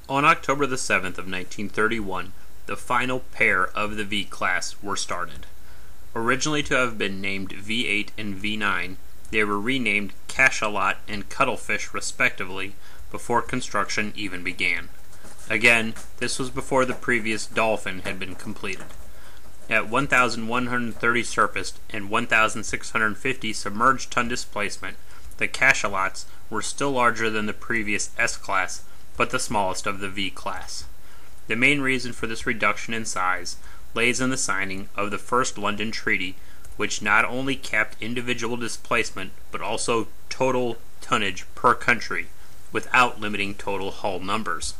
On October the 7th of 1931, the final pair of the V-class were started. Originally to have been named V-8 and V-9, they were renamed Cachalot and Cuddlefish respectively before construction even began. Again, this was before the previous Dolphin had been completed. At 1,130 surfaced and 1,650 submerged ton displacement, the Cachalots were still larger than the previous S-class, but the smallest of the V-class. The main reason for this reduction in size lays in the signing of the First London Treaty, which not only capped individual displacement, but also total tonnage per country, without limiting total hull numbers.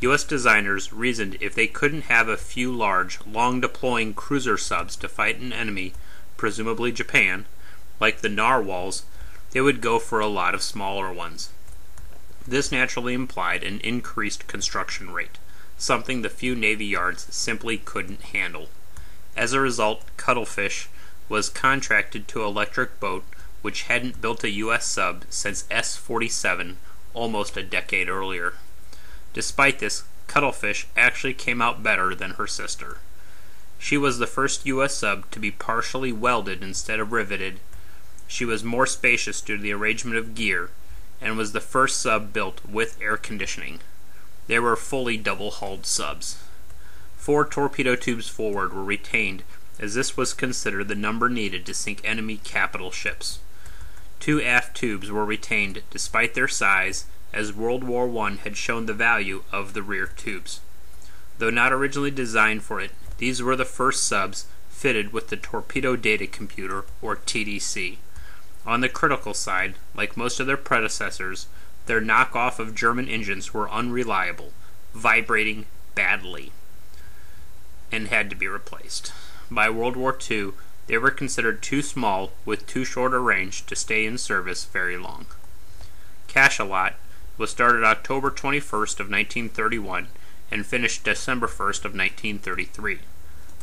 U.S. designers reasoned if they couldn't have a few large, long-deploying cruiser subs to fight an enemy, presumably Japan, like the narwhals, they would go for a lot of smaller ones. This naturally implied an increased construction rate, something the few Navy yards simply couldn't handle. As a result, Cuddlefish was contracted to Electric Boat, which hadn't built a U.S. sub since S-47 almost a decade earlier. Despite this, Cuddlefish actually came out better than her sister. She was the first U.S. sub to be partially welded instead of riveted. She was more spacious due to the arrangement of gear, and was the first sub built with air conditioning. They were fully double-hulled subs. 4 torpedo tubes forward were retained, as this was considered the number needed to sink enemy capital ships. 2 aft tubes were retained despite their size, as World War I had shown the value of the rear tubes. Though not originally designed for it, these were the first subs fitted with the Torpedo Data Computer, or TDC. On the critical side, like most of their predecessors, their knockoff of German engines were unreliable, vibrating badly, and had to be replaced. By World War II, they were considered too small with too short a range to stay in service very long. Cachalot was started October 21st of 1931 and finished December 1st of 1933.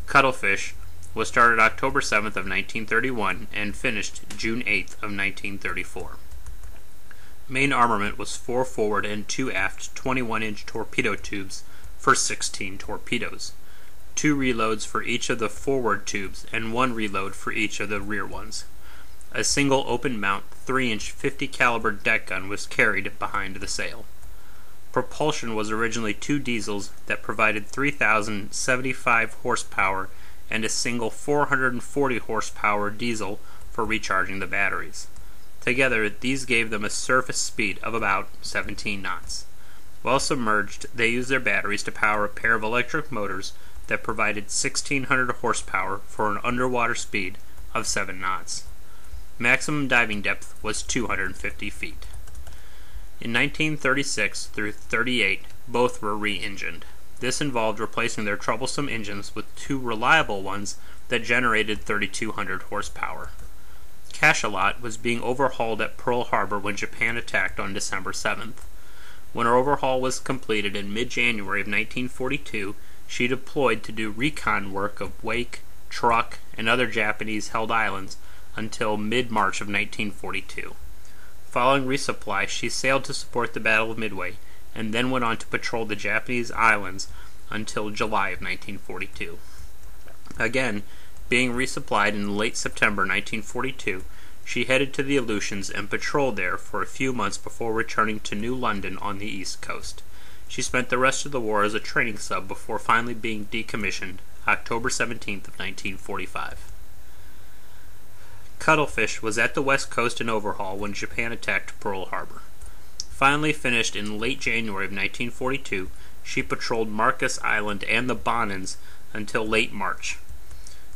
Cuddlefish was started October 7th of 1931 and finished June 8th of 1934. Main armament was 4 forward and 2 aft 21-inch torpedo tubes for 16 torpedoes, 2 reloads for each of the forward tubes and 1 reload for each of the rear ones. A single open mount 3-inch 50 caliber deck gun was carried behind the sail. Propulsion was originally 2 diesels that provided 3,075 horsepower and a single 440 horsepower diesel for recharging the batteries. Together, these gave them a surface speed of about 17 knots. While submerged, they used their batteries to power a pair of electric motors that provided 1,600 horsepower for an underwater speed of 7 knots. Maximum diving depth was 250 feet. In 1936 through 38, both were re-engined. This involved replacing their troublesome engines with 2 reliable ones that generated 3,200 horsepower. Cachalot was being overhauled at Pearl Harbor when Japan attacked on December 7th. When her overhaul was completed in mid-January of 1942, she deployed to do recon work of Wake, Truk, and other Japanese-held islands until mid-March of 1942. Following resupply, she sailed to support the Battle of Midway, and then went on to patrol the Japanese islands until July of 1942. Again, being resupplied in late September 1942, she headed to the Aleutians and patrolled there for a few months before returning to New London on the East Coast. She spent the rest of the war as a training sub before finally being decommissioned October 17th of 1945. Cuddlefish was at the West Coast in overhaul when Japan attacked Pearl Harbor. Finally finished in late January of 1942, she patrolled Marcus Island and the Bonins until late March.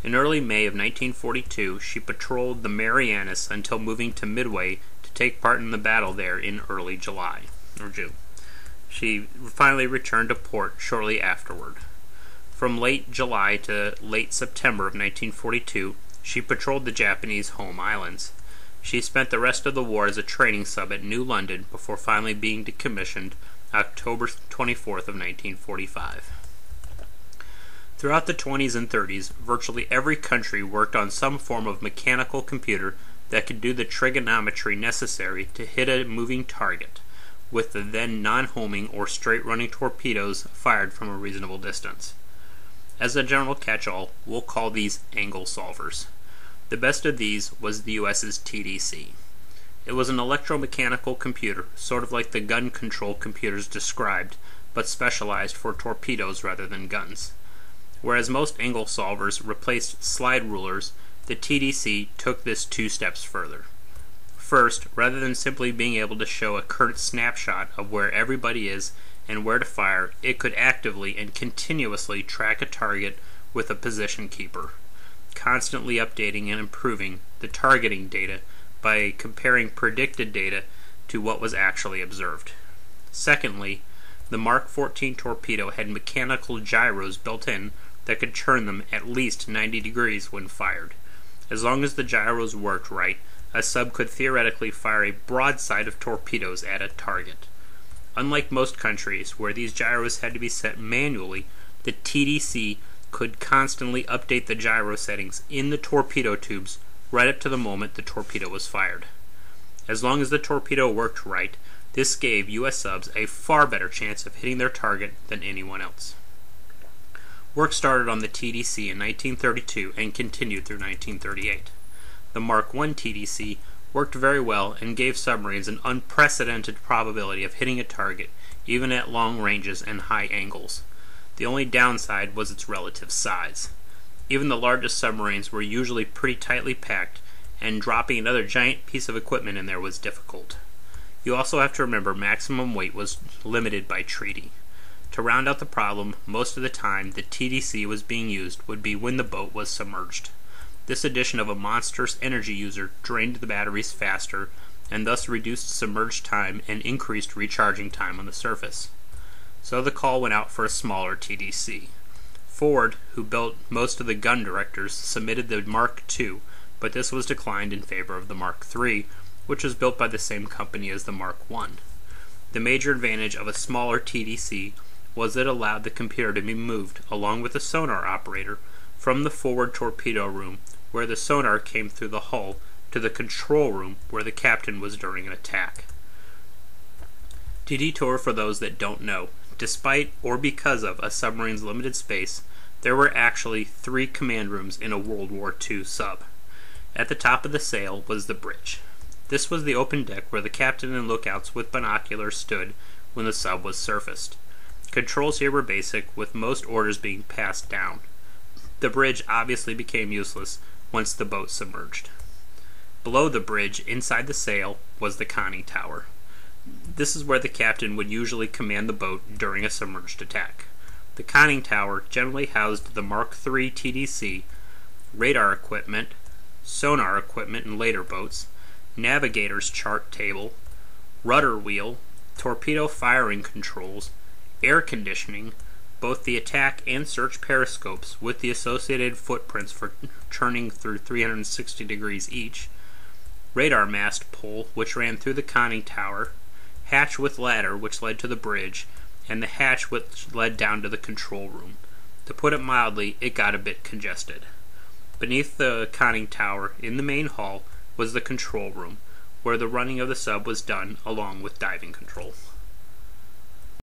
In early May of 1942, she patrolled the Marianas until moving to Midway to take part in the battle there in early July, or June. She finally returned to port shortly afterward. From late July to late September of 1942, she patrolled the Japanese home islands. She spent the rest of the war as a training sub at New London before finally being decommissioned October 24th of 1945. Throughout the 20s and 30s, virtually every country worked on some form of mechanical computer that could do the trigonometry necessary to hit a moving target, with the then non-homing or straight-running torpedoes fired from a reasonable distance. As a general catch-all, we'll call these angle solvers. The best of these was the US's TDC. It was an electromechanical computer, sort of like the gun control computers described, but specialized for torpedoes rather than guns. Whereas most angle solvers replaced slide rulers, the TDC took this 2 steps further. First, rather than simply being able to show a current snapshot of where everybody is and where to fire, it could actively and continuously track a target with a position keeper, constantly updating and improving the targeting data by comparing predicted data to what was actually observed. Secondly, the Mark 14 torpedo had mechanical gyros built in that could turn them at least 90 degrees when fired. As long as the gyros worked right, a sub could theoretically fire a broadside of torpedoes at a target. Unlike most countries, where these gyros had to be set manually, the TDC could constantly update the gyro settings in the torpedo tubes right up to the moment the torpedo was fired. As long as the torpedo worked right, this gave US subs a far better chance of hitting their target than anyone else. Work started on the TDC in 1932 and continued through 1938. The Mark I TDC worked very well and gave submarines an unprecedented probability of hitting a target, even at long ranges and high angles. The only downside was its relative size. Even the largest submarines were usually pretty tightly packed, and dropping another giant piece of equipment in there was difficult. You also have to remember maximum weight was limited by treaty. To round out the problem, most of the time the TDC was being used would be when the boat was submerged. This addition of a monstrous energy user drained the batteries faster, and thus reduced submerged time and increased recharging time on the surface. So the call went out for a smaller TDC. Ford, who built most of the gun directors, submitted the Mark II, but this was declined in favor of the Mark III, which was built by the same company as the Mark I. The major advantage of a smaller TDC was that it allowed the computer to be moved, along with the sonar operator, from the forward torpedo room, where the sonar came through the hull, to the control room, where the captain was during an attack. To detour for those that don't know, despite or because of a submarine's limited space, there were actually 3 command rooms in a World War II sub. At the top of the sail was the bridge. This was the open deck where the captain and lookouts with binoculars stood when the sub was surfaced. Controls here were basic, with most orders being passed down. The bridge obviously became useless once the boat submerged. Below the bridge, inside the sail, was the conning tower. This is where the captain would usually command the boat during a submerged attack. The conning tower generally housed the Mark III TDC, radar equipment, sonar equipment in later boats, navigator's chart table, rudder wheel, torpedo firing controls, air conditioning, both the attack and search periscopes with the associated footprints for turning through 360 degrees each, radar mast pole which ran through the conning tower, hatch with ladder which led to the bridge, and the hatch which led down to the control room. To put it mildly, it got a bit congested. Beneath the conning tower, in the main hall, was the control room, where the running of the sub was done along with diving control.